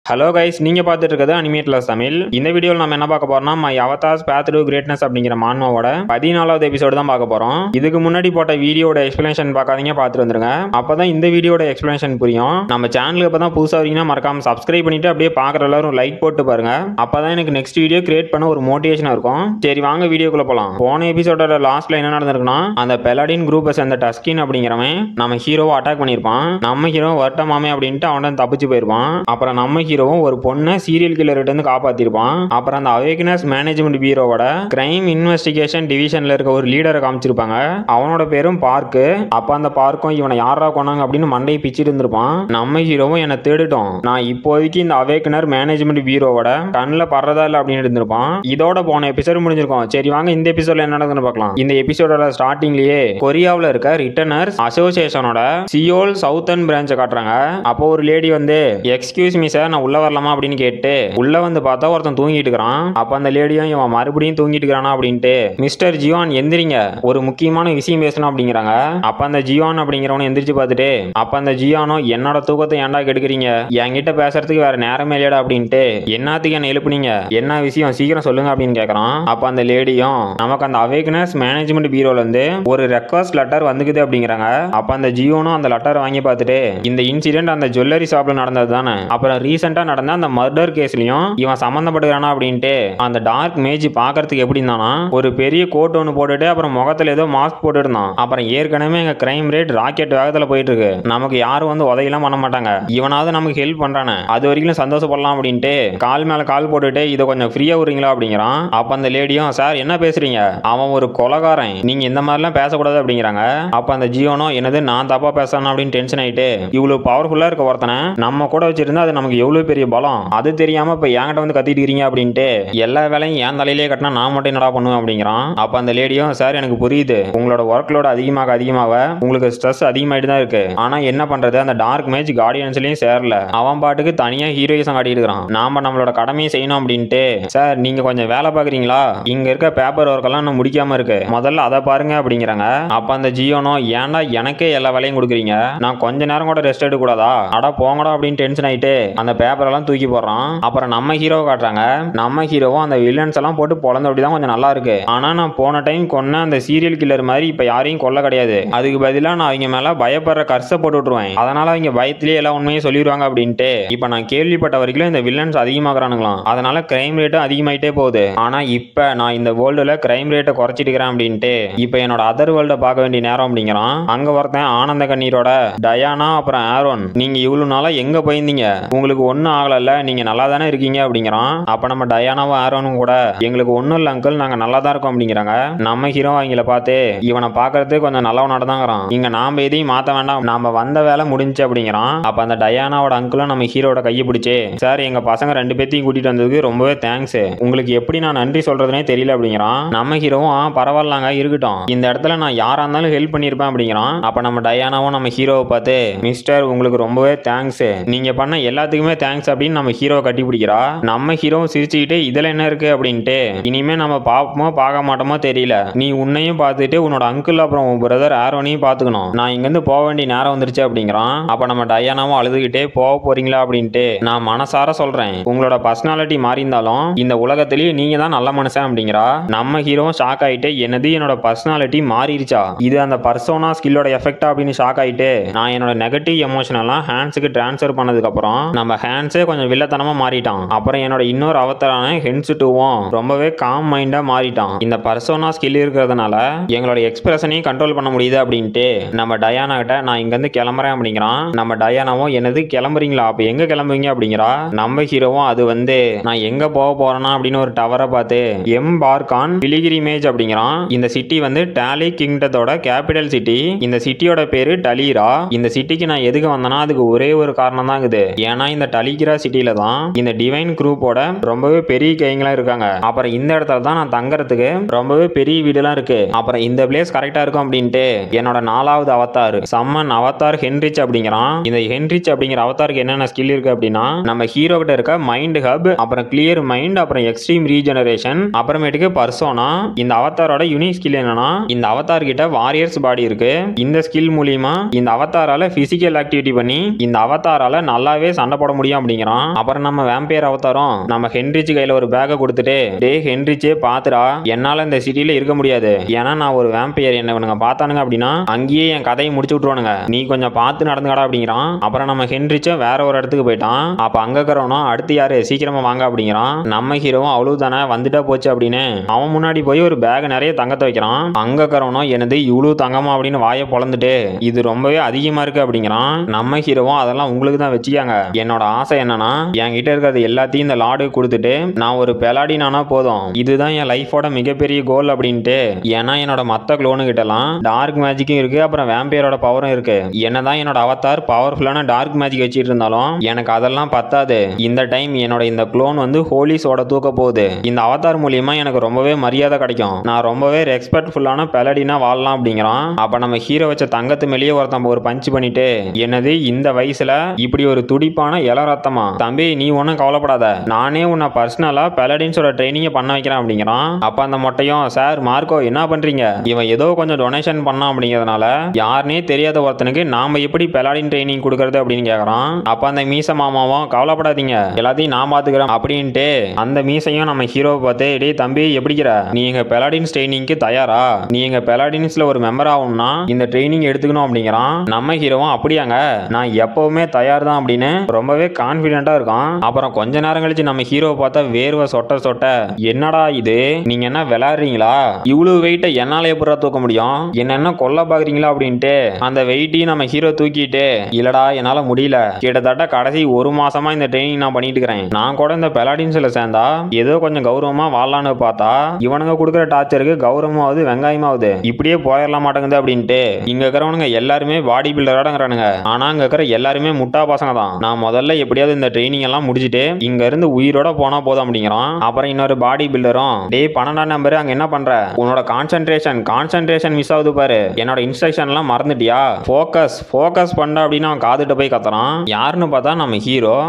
Hello guys, நீங்க பார்த்துட்டு இருக்கிறது அனிமேட்லஸ் தமிழ். இந்த வீடியோவில் நம்ம என்ன பார்க்க போறோம்னா my avatars path to greatness அப்படிங்கிற மான்மாவோட 14வது எபிசோடு தான் பார்க்க போறோம். இதுக்கு முன்னாடி போட்ட வீடியோட எக்ஸ்பிளேஷன் பார்க்காதீங்க, பார்த்துட்டு வந்துருங்க. அப்பதான் இந்த வீடியோட எக்ஸ்பிளேஷன் புரியும். நம்ம சேனலுக்கு அப்பதான் புதுசா வரீங்கன்னா மறக்காம சப்ஸ்கிரைப் பண்ணிட்டு அப்படியே பார்க்குற எல்லாரும் லைக் போட்டு பாருங்க. அப்பதான் எனக்கு நெக்ஸ்ட் வீடியோ கிரியேட் பண்ண ஒரு மோட்டிவேஷனா இருக்கும். சரி வாங்க வீடியோக்குள்ள போலாம். போன எபிசோடோட லாஸ்ட்ல என்ன நடந்திருக்குன்னா, அந்த பெலாடின் குரூப்பை சேர்ந்த டஸ்கின் அப்படிங்கிறவன் நம்ம ஹீரோவை அட்டாக் பண்ணியிருப்பான். நம்ம ஹீரோ வரட்டமாமே அப்படின்ட்டு அவன் தப்பிச்சு போயிருப்பான். அப்புறம் நம்ம ஹீரோவும் ஒரு பொண்ணை சீரியல் கில்லர்கிட்ட இருந்து காப்பாத்திருப்பான். அப்புறம் அந்த அவேக்னஸ் மேனேஜ்மெண்ட் பீரோவோட கிரைம் இன்வெஸ்டிகேஷன் டிவிஷன்ல இருக்க ஒரு லீடரை காமிச்சிருப்பாங்க. அவனோட பேரும் பார்க்கு. அப்ப அந்த பார்க்கும் இவனை யாரா கொண்டாங்க அப்படின்னு மண்டையை பிச்சுட்டு இருந்திருப்பான். நம்ம ஹீரோவும் என்ன தேடிட்டோம், நான் இப்போதைக்கு இந்த அவேக்னர் மேனேஜ்மெண்ட் பீரோவோட கண்ணில் படுறதா இல்லை அப்படின்னு இருந்திருப்பான். இதோட போன எபிசோடு முடிஞ்சிருக்கும். சரி வாங்க இந்த எபிசோட்ல என்ன நடக்குதுன்னு பார்க்கலாம். இந்த எபிசோடோட ஸ்டார்டிங்லயே கொரியாவில் இருக்க ரிட்டர்னர்ஸ் அசோசியேஷனோட சியோல் சவுத்தர்ன் பிரான்ச்சை காட்டுறாங்க. அப்போ ஒரு லேடி வந்து எக்ஸ்கியூஸ் மீ சார், நான் உள்ள வரலாமா அப்படின்னு கேட்டு உள்ள வந்து பார்த்தா ஒருத்தன் தூங்கிட்டு இருக்கிறான். அப்ப அந்த லேடியும் இவன் மறுபடியும் தூங்கிட்டு இருக்கிறானா அப்படின்ட்டு மிஸ்டர் ஜிவான் எந்திரிங்க, ஒரு முக்கியமான விஷயம் பேசணும் அப்படிங்கிறாங்க. அப்ப அந்த ஜிவான் அப்படிங்கிறவனை எந்திரிச்சு பார்த்துட்டு அப்ப அந்த ஜியானோ என்னோட தூக்கத்தை ஏன்டா கெடுக்கிறீங்க, என்கிட்ட பேசுறதுக்கு வேற நேரமே இல்லையடா அப்படின்ட்டு என்னத்துக்கு என்ன எழுப்புனீங்க, என்ன விஷயம் சீக்கிரம் சொல்லுங்க அப்படின்னு கேட்கறான். அப்ப அந்த லேடியும் நமக்கு அந்த அவேக்னஸ் மேனேஜ்மெண்ட் பீரோல இருந்து ஒரு ரெக்வஸ்ட் லெட்டர் வந்துக்குது அப்படிங்கிறாங்க. அப்ப அந்த ஜியோனும் அந்த லெட்டர் வாங்கி பார்த்துட்டு இந்த இன்சிடென்ட் அந்த ஜுவல்லரி ஷாப்ல நடந்தது தானே, அப்புறம் ரீசெண்டா நடந்த அந்த மர்டர் கேஸ்லயும் இவன் சம்பந்தப்பட்டுறானா அப்படின்ட்டு அந்த டார்க் மேஜ் பாக்குறதுக்கு எப்படி இருந்தானா, ஒரு பெரிய கோட் ஒன்று போட்டுட்டு அப்புறம் முகத்துல ஏதோ மாஸ்க் போட்டு இருந்தான். அப்புறம் ஏற்கனவே எங்க கிரைம் ரேட் ராக்கெட் வேகத்துல போயிட்டு இருக்கு, நமக்கு யாரும் வந்து உதவியெல்லாம் பண்ண மாட்டாங்க, இவனாவது நமக்கு ஹெல்ப் பண்றானே அது வரைக்கும் சந்தோஷப்படலாம் அப்படின்ட்டு கால் மேல கால் போட்டுட்டு இதை கொஞ்சம் ஃப்ரீயா விடுறீங்களா அப்படிங்கிறான். அப்ப அந்த லேடியும் சார் என்ன பேசுறீங்க, அவன் ஒரு கொலகாரன், நீங்க இந்த மாதிரிலாம் பேசக்கூடாது அப்படிங்கிறாங்க. அப்ப அந்த ஜியோனோ என்னது நான் தப்பா பேசணும் அப்படின்னு டென்ஷன் ஆயிட்டு இவ்வளவு பவர்ஃபுல்லா இருக்க ஒருத்தனை நம்ம கூட வச்சிருந்தா அது நமக்கு எவ்வளவு பெரிய பலம், அது தெரியாம இப்ப என்கிட்ட வந்து கத்திட்டு இருக்கீங்க அப்படின்ட்டு எல்லா வேலையும் என் தலையிலே கட்டினா நான் மட்டும் என்னடா பண்ணுவேன் அப்படிங்கிறான். அப்ப அந்த லேடியும் சார் எனக்கு புரியுது, உங்களோட ஒர்க் லோட் அதிகமாக உங்களுக்கு ஸ்ட்ரெஸ் அதிகமாயிட்டு தான் இருக்கு, ஆனா என்ன பண்றது அந்த டார்க் மேஜ் கார்டியன்ஸ்லயும் சேரல, அவன் பாட்டுக்கு தனியா ஹீரோயிசம் காட்டிட்டு இருக்கான், நாம நம்மளோட கடமையை செய்யணும் அப்படின்ட்டு சார் நீங்க கொஞ்சம் வேலை பாக்குறீங்களா, இங்க இருக்க பேப்பர் ஒர்க் எல்லாம் இன்னும் முடிக்காம இருக்கு, முதல்ல அதை பாருங்க அப்படிங்கிறாங்க. அப்ப அந்த ஜியோனோ ஏன்டா எனக்கே எல்லா வேலையும் கொடுக்குறீங்க, நான் கொஞ்ச நேரம் கூட ரெஸ்ட் எடுக்க கூடாதா, அட போங்கடா அப்படின்னு டென்ஷன் ஆயிட்டு அந்த பேப்பர் எல்லாம் தூக்கி போடுறான். அப்புறம் நம்ம ஹீரோவை காட்டுறாங்க. நம்ம ஹீரோவும் அந்த வில்லன்ஸ் எல்லாம் போட்டு பொழந்த அப்படிதான் கொஞ்சம் நல்லா இருக்கு, ஆனா நான் போன டைம் கொன்ன அந்த சீரியல் கில்லர் மாதிரி இப்ப யாரையும் கொல்ல கிடையாது, அதுக்கு பதிலா நான் அவங்க மேல பயப்படுற கர்சை போட்டு விட்டுருவேன், அதனால அவங்க பயத்திலேயே எல்லா உண்மையும் சொல்லிடுவாங்க அப்படின்ட்டு இப்ப நான் கேள்விப்பட்ட வரைக்கும் இந்த வில்லன்ஸ் அதிகமாகறானுங்களாம், அதனால கிரைம் ரேட்டும் அதிகமாயிட்டே போகுது, ஆனா இப்ப நான் இந்த வேர்ல்டுல கிரைம் ரேட்டை குறைச்சிட்டு இருக்கிறேன் அப்படின்ட்டு இப்ப என்னோட அதர் வேர்ல்ட பார்க்க வேண்டிய நேரம் அப்படிங்கிறான். அங்க ஒருத்தன் ஆனந்த கண்ணீரோட டயானா அப்புறம் ஆரோன் நீங்க இவ்வளவு நாளா எங்க போயிருந்தீங்க, உங்களுக்கு ஒன்னும் ஆகல, நீங்க நல்லா தானே இருக்கீங்க அப்படிங்கிறான். அப்ப நம்ம டயானாவும் ஆரோனும் கூட எங்களுக்கு ஒன்னும் இல்ல அங்கிள், நாங்க நல்லா தான் இருக்கோம் அப்படிங்கிறாங்க. நம்ம ஹீரோ அவங்கள பார்த்து இவனை பாக்குறது கொஞ்சம் நல்லவனாட தாங்கிறான், இங்க நாம எதையும் மாத்த வேண்டாம், நாம வந்த வேலை முடிஞ்சு அப்படிங்கிறான். அப்ப அந்த டயானாவோட அங்கிளும் நம்ம ஹீரோட கையை பிடிச்சு சார் எங்க பசங்க ரெண்டு பேத்தையும் கூட்டிட்டு வந்ததுக்கு ரொம்பவே தேங்க்ஸ், உங்களுக்கு எப்படி நான் நன்றி சொல்றதுனே தெரியல அப்படிங்கிறான். நம்ம ஹீரோவும் பரவாயில்லாங்க இருக்கட்டும், இந்த இடத்துல நான் யாரா இருந்தாலும் ஹெல்ப் பண்ணிருப்பேன் அப்படிங்கிறான். அப்ப நம்ம டயானாவும் நம்ம ஹீரோவை பார்த்து மிஸ்டர் உங்களுக்கு ரொம்பவே தேங்க்ஸ், நீங்க பண்ண எல்லாத்துக்குமே தேங்க்ஸ் அப்படின்னு நம்ம ஹீரோவை கட்டி பிடிக்கிறா. நம்ம ஹீரோவும் சிரிச்சுக்கிட்டு இதுல என்ன இருக்கு அப்படின்ட்டு இனிமே நம்ம பார்ப்போமோ பார்க்க மாட்டோமோ தெரியல, நீ உன்னையும் பார்த்துட்டு உன்னோட அங்கிள் அப்புறம் உன் பிரதர் ஆரோனையும் பார்த்துக்கணும், நான் இங்க இருந்து போக வேண்டிய நேரம் வந்துருச்சு அப்படிங்கிறான். அப்ப நம்ம டயானாவும் அழுதுகிட்டே போக போறீங்களா அப்படின்ட்டு நான் மனசார சொல்றேன், உங்களோட பர்சனாலிட்டி மாறி இருந்தாலும் இந்த உலகத்திலேயே நீங்க தான் நல்ல மனுஷன் அப்படிங்கிறா. நம்ம ஹீரோவும் ஷாக் ஆயிட்டு என்னது என்னோட பர்சனாலிட்டி மாறிடுச்சா, இது அந்த பர்சோனா ஸ்கில்லோட எஃபெக்டா அப்படின்னு ஷாக் ஆயிட்டு நான் என்னோட நெகட்டிவ் எமோஷன் எல்லாம் ஹேண்ட்ஸுக்கு டிரான்ஸ்ஃபர் பண்ணதுக்கு அப்புறம் நம்ம ஹேண்ட்ஸே கொஞ்சம் வில்லத்தனமா மாறிட்டான், அப்புறம் என்னோட இன்னொரு அவதாரான ஹென்ஸ் டூவும் ரொம்பவே காம் மைண்டா மாறிட்டான், இந்த பர்சோனா ஸ்கில் இருக்கிறதுனால எங்களோட எக்ஸ்பிரஷனையும் கண்ட்ரோல் பண்ண முடியுது அப்படின்ட்டு நம்ம டயானா கிட்ட நான் இங்க இருந்து கிளம்புறேன் அப்படிங்கிறான். நம்ம டயானாவும் என்னது கிளம்புறீங்களா, அப்ப எங்க கிளம்புவீங்க அப்படிங்கிறா. நம்ம ஹீரோவும் அது வந்து நான் எங்க போக போறேன்னா அப்படின்னு ஒரு டவரை பார்த்து எம்பார்கான் பிலிகிரிமேஜ் அப்படிங்கிறான். இந்த சிட்டி வந்து டாலி கிங்டத்தோட கேபிட்டல் சிட்டி, இந்த சிட்டியோட பேரு டலீரா, இந்த சிட்டிக்கு நான் எதுக்கு வந்தேன்னா அதுக்கு ஒரே ஒரு காரணம் தான் இருக்குது, ஏன்னா இந்த டலிகிரா சிட்டில தான் இந்த டிவைன் குரூப்போட ரொம்பவே பெரிய கைங்களா இருக்காங்க, அப்புறம் இந்த இடத்துல தான் நான் தங்கறதுக்கு ரொம்பவே பெரிய வீடுலாம் இருக்கு, அப்புறம் இந்த பிளேஸ் கரெக்டா இருக்கும் அப்படின்ட்டு என்னோட 4வது அவதார் சம்மன் அவதார் ஹென்ரிச் அப்படிங்கிறான். இந்த ஹென்ரிச் அப்படிங்கிற அவதாருக்கு என்னென்ன ஸ்கில் இருக்கு அப்படின்னா நம்ம ஹீரோ கிட்ட இருக்க மைண்ட் ஹப், அப்புறம் கிளியர் மைண்ட், அப்புறம் எக்ஸ்ட்ரீம் ரீஜெனரேஷன், அப்புறமேட்டுக்கு பர்சோனா. இந்த அவதாரோட யூனிக் ஸ்கில் என்னன்னா இந்த அவதார் கிட்ட வாரியர்ஸ் பாடி இருக்கு, இந்த ஸ்கில் மூலியமா இந்த அவதாரால பிசிக்கல் ஆக்டிவிட்டி பண்ணி இந்த அவதாரால நல்லாவே சண்டை போட முடியும் முடியும் அப்படிங்கிறான். அப்புறம் நம்ம வேம்பையர் அவதாரம் நம்ம ஹென்ரிச் கையில ஒரு பேக்கை கொடுத்துட்டு, டே ஹென்ரிச்சே பாத்துடா, என்னால இந்த சிட்டில இருக்க முடியாது, ஏன்னா நான் ஒரு வேம்பையர், என்ன இவனுங்க பார்த்தானுங்க அப்படின்னா அங்கேயே என் கதையை முடிச்சு விட்டுருவானுங்க, நீ கொஞ்சம் பார்த்து நடந்துக்கடா அப்படிங்கிறான். அப்புறம் நம்ம ஹென்ரிச்சும் வேற ஒரு இடத்துக்கு போயிட்டான். அப்ப அங்க இருக்கிறவனும் அடுத்து யாரு சீக்கிரமா வாங்க அப்படிங்கிறான். நம்ம ஹீரோவும் அவ்வளவு தானே வந்துட்டா போச்சு அப்படின்னு அவன் முன்னாடி போய் ஒரு பேக் நிறைய தங்கத்தை வைக்கிறான். அங்க இருக்கிறவனும் என்னது இவ்வளவு தங்கமா அப்படின்னு வாயை பொளந்துட்டு, இது ரொம்பவே அதிகமா இருக்கு அப்படிங்கிறான். நம்ம ஹீரோவும் அதெல்லாம் உங்களுக்கு தான் வச்சுக்காங்க, என்னோட ஆசை என்னன்னா என்கிட்ட இருக்கிறது எல்லாத்தையும் இந்த லாடு கொடுத்துட்டு நான் ஒரு பெலாடினானா போதும், இதுதான் என் லைஃபோட மிகப்பெரிய கோல் அப்படின்ட்டு. ஏன்னா என்னோட மத்த குளோனு கிட்டலாம் டார்க் மேஜிக்கும் இருக்கு, அப்புறம் வேம்பையரோட பவரும் இருக்கு. என்னதான் என்னோட அவதார் பவர்ஃபுல்லான டார்க் மேஜிக் வச்சிட்டு இருந்தாலும் எனக்கு அதெல்லாம் பத்தாது. இந்த டைம் என்னோட இந்த குளோன் வந்து ஹோலிஸோட தூக்க போகுது. இந்த அவதார் மூலியமா எனக்கு ரொம்பவே மரியாதை கிடைக்கும், நான் ரொம்பவே ரெஸ்பெக்ட்ஃபுல்லான பெலடினா வாழலாம் அப்படிங்கிறான். அப்ப நம்ம ஹீரோ வச்ச தங்கத்து மேலேயே ஒருத்தன் ஒரு பஞ்ச் பண்ணிட்டு, என்னது இந்த வயசுல இப்படி ஒரு துடிப்பான இள ரத்தமா, தம்பி நீ ஒன்னும் கவலைப்படாத, நானே உன்னை பர்சனலா பெலடின்ஸோட ட்ரைனிங் பண்ண வைக்கிறேன் அப்படிங்கிறான். அப்ப அந்த மொட்டையும், சார் மார்க்கோ என்ன பண்றீங்க, இவன் ஏதோ கொஞ்சம் டொனேஷன் பண்ணான் அப்படிங்கிறதுனால யாருனே தெரியாத ஒருத்தனுக்கு நாம எப்படி பெலாடின் ட்ரைனிங் கொடுக்கறது அப்படின்னு கேக்குறான். அப்ப அந்த மீச மாமாவும், கவலைப்படாதீங்க எல்லாத்தையும் நான் பாத்துக்கிறேன் அப்படின்ட்டு அந்த மீசையும் நம்ம ஹீரோவை பார்த்து, டேய் தம்பி எப்படிக்கிற, நீ எங்க பெலாடின்ஸ் ட்ரைனிங்க்கு தயாரா, நீ எங்க பெலாடின்ஸ்ல ஒரு மெம்பர் ஆகணும்னா இந்த ட்ரைனிங் எடுத்துக்கணும் அப்படிங்கிறான். நம்ம ஹீரோவும் அப்படியாங்க, நான் எப்பவுமே தயார் தான் அப்படின்னு ரொம்பவே கான்பிடென்ட்டா இருக்கான். அப்புறம் கொஞ்ச நேரம் கழிச்சு நம்ம ஹீரோவை பார்த்தா வேர்வை சொட்ட சொட்ட, என்னடா இது நீங்க என்ன விளையாடுறீங்களா, இவ்வளவு வெயிட்ட என்னால எப்படா தூக்க முடியும், என்ன கொல்ல பாக்குறீங்களா அப்படின்ட்டு அந்த வெயிட்டையும் நம்ம ஹீரோ தூக்கிட்டு, இல்லடா என்னால முடியல, கிட்டத்தட்ட கடைசி ஒரு மாசமா இந்த ட்ரைனிங் நான் பண்ணிட்டு இருக்கிறேன், நான் கூட இந்த பெலாடின்ஸ்ல சேர்ந்தா ஏதோ கொஞ்சம் கௌரவமா வாழலான்னு பார்த்தா இவனுங்க கொடுக்குற டார்ச்சருக்கு கௌரவமாவது வெங்காயமாவது இப்படியே போயிடலாம் மாட்டேங்குது அப்படின்ட்டு இங்க இருக்கிறவனுங்க எல்லாருமே பாடி பில்டராடங்கிறானுங்க. ஆனா அங்க இருக்கிற எல்லாருமே முட்டா பசங்க தான், நான் முதல்ல எப்படியாவது இந்த ட்ரைனிங் எல்லாம் முடிச்சுட்டு இங்க இருந்து உயிரோட போனா போதும் அப்படிங்கிறான். அப்புறம் இன்னொரு பாடி பில்டரும், டேய் 12ஆம் நம்பர் அங்க என்ன பண்ற, உன்னோட கான்சென்ட்ரேஷன் மிஸ் ஆகுது பாரு, என்னோட இன்ஸ்ட்ரக்ஷன் எல்லாம் மறந்துட்டியா, ஃபோக்கஸ் பண்ண அப்படின்னு அவன் காதுட்டு போய் கத்துறான். யாருன்னு பார்த்தா நம்ம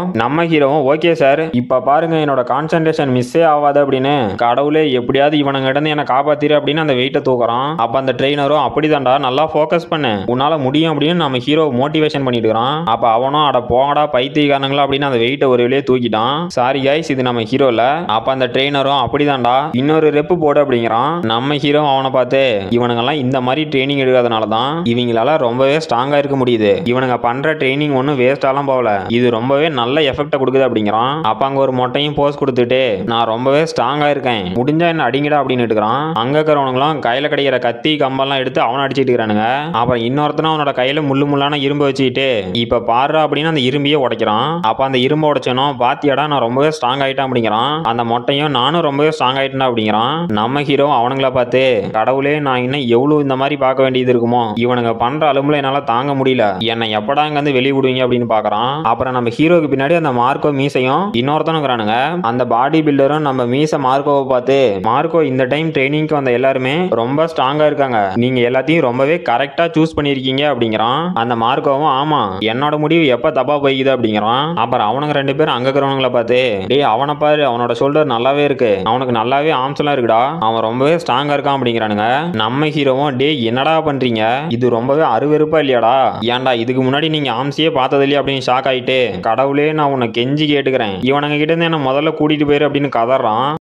ஹீரோவும், ஓகே சார் இப்ப பாருங்க என்னோட கான்சென்ட்ரேஷன் மிஸ்ஸே ஆகாது அப்படின்னு, கடவுளே எப்படியாவது இவனுங்க இருந்து என்ன காப்பாத்திரு அப்படின்னு அந்த வெயிட்ட தூக்குறான். அப்ப அந்த ட்ரெயினரும், அப்படிதான்டா நல்லா ஃபோக்கஸ் பண்ணு உன்னால முடியும் அப்படின்னு நம்ம ஹீரோ மோட்டிவேஷன் பண்ணிட்டு இருக்கான். அப்ப அவனும், அட போங்கடா பைத்தியக்காரங்களா அப்படின்னு அந்த வெயிட்ட ஒரு வெளியே தூக்கிட்டான். சாரி கைஸ் இது நம்ம ஹீரோ இல்ல. அப்ப அந்த ட்ரெயினரும், அப்படிதான்டா இன்னொரு ரெப்பு போடு அப்படிங்கிறான். நம்ம ஹீரோ அவனை பார்த்து, இவனுங்கெல்லாம் இந்த மாதிரி ட்ரைனிங் எடுக்கிறதுனால தான் இவங்களால ரொம்பவே ஸ்ட்ராங்கா இருக்க முடியுது, இவனுங்க பண்ற ட்ரைனிங் ஒன்னும் வேஸ்டாலாம் போகல, இது ரொம்பவே நல்ல எஃபெக்ட் கொடுக்குது அப்படிங்கிறான். அப்ப அங்க ஒரு மொட்டையும் போஸ் கொடுத்துட்டு, நான் ரொம்பவே ஸ்ட்ராங்கா இருக்கேன் முடிஞ்சா என்ன அடிங்கடா அப்படின்னு எடுக்கிறான். அங்க இருக்கிறவனுங்களும் கையில கிடைக்கிற கத்தி கம்பெல்லாம் எடுத்து அவனை அடிச்சிட்டு இருக்கிறானுங்க. அப்புறம் இன்னொருத்தனும் அவனோட கையில முள்ளான இரும்பு வச்சுக்கிட்டு, இப்ப பாரு அப்படின்னு அந்த இரும்பியை உடைக்கிறான். அப்ப அந்த இரும்பு உடைச்சனும், பாத்தியாடா நான் ரொம்பவே ஸ்ட்ராங் ஆயிட்டேன் அப்படிங்கிறான். அந்த மொட்டையும், நானும் ரொம்பவே ஸ்ட்ராங் ஆயிட்டேன் அப்படிங்கிறான். நம்ம ஹீரோ அவனுங்கள பார்த்து, கடவுளே நான் இன்னும் எவ்வளவு இந்த மாதிரி பார்க்க வேண்டியது இருக்குமோ, இவனுங்க பண்ற அலும்புல என்னால தாங்க முடியல, என்னை எப்படா இங்க வந்து வெளிய விடுவீங்க அப்படின்னு பாக்குறான். அப்புறம் நம்ம ஹீரோக்கு பின்னாடி அந்த மார்க்கோ மீசையும் இன்னொருத்தனும் இருக்கிறானுங்க. அந்த பாடி பில்டரும் நம்ம மீச மார்க்கோவை பார்த்து, மார்க்கோ இந்த டைம் ட்ரைனிங்க்கு வந்த எல்லாருமே ரொம்ப ஸ்ட்ராங்கா இருக்காங்க, நீங்க எல்லாத்தையும் ரொம்பவே கரெக்டா சூஸ் பண்ணிருக்கீங்க அப்படிங்கிறான். அந்த மார்க்கோவும், ஆமா என்னோட முடிவு எப்ப தப்பா போய்க்குது அப்படிங்கிறான். அப்புறம் அவனுங்க ரெண்டு பேரும் அங்க இருக்கிறவங்கள பார்த்து, டேய் அவனை பாரு அவனோட ஷோல்டர் நல்லாவே இருக்கு, அவனுக்கு நல்லாவே ஆர்ம்ஸ் எல்லாம் இருக்குடா, அவன் ரொம்பவே ஸ்ட்ராங்கா இருக்கான் அப்படிங்கிறானுங்க. நம்ம ஹீரோவும், டேய் என்னடா பண்றீங்க, இது ரொம்பவே அருவெருப்பா இல்லையாடா, ஏன்டா இதுக்கு முன்னாடி நீங்க ஆம்ஸியே பார்த்தது இல்லையா அப்படின்னு ஷாக் ஆயிட்டு, கடவுளே நான் உன்னை கெஞ்சி கேட்டுக்கிறேன் இவனுங்க கிட்ட இருந்து என்ன முதல்ல கூட்டிட்டு போயிரு அப்படின்னு கதறான்.